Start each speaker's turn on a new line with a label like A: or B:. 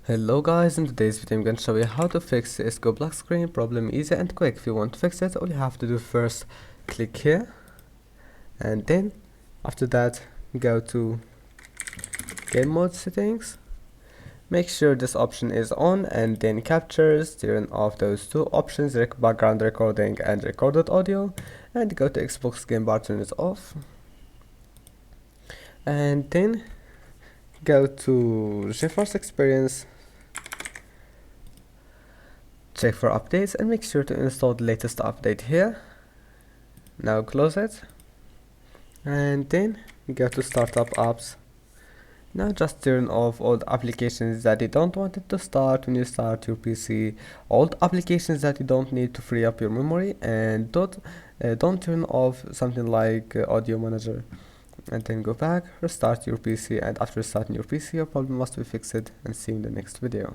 A: Hello guys, in today's video I'm going to show you how to fix CSGO black screen problem easy and quick. If you want to fix it, all you have to do first, click here, and then after that go to game mode settings. Make sure this option is on, and then captures, turn off those two options, background recording and recorded audio, and go to Xbox game bar, turn it off, and then go to GeForce Experience, check for updates and make sure to install the latest update here. Now close it and then go to startup apps. Now just turn off all the applications that you don't want it to start when you start your PC, all the applications that you don't need to free up your memory, and don't turn off something like audio manager. And then go back, restart your PC, and after restarting your PC your problem must be fixed, and see you in the next video.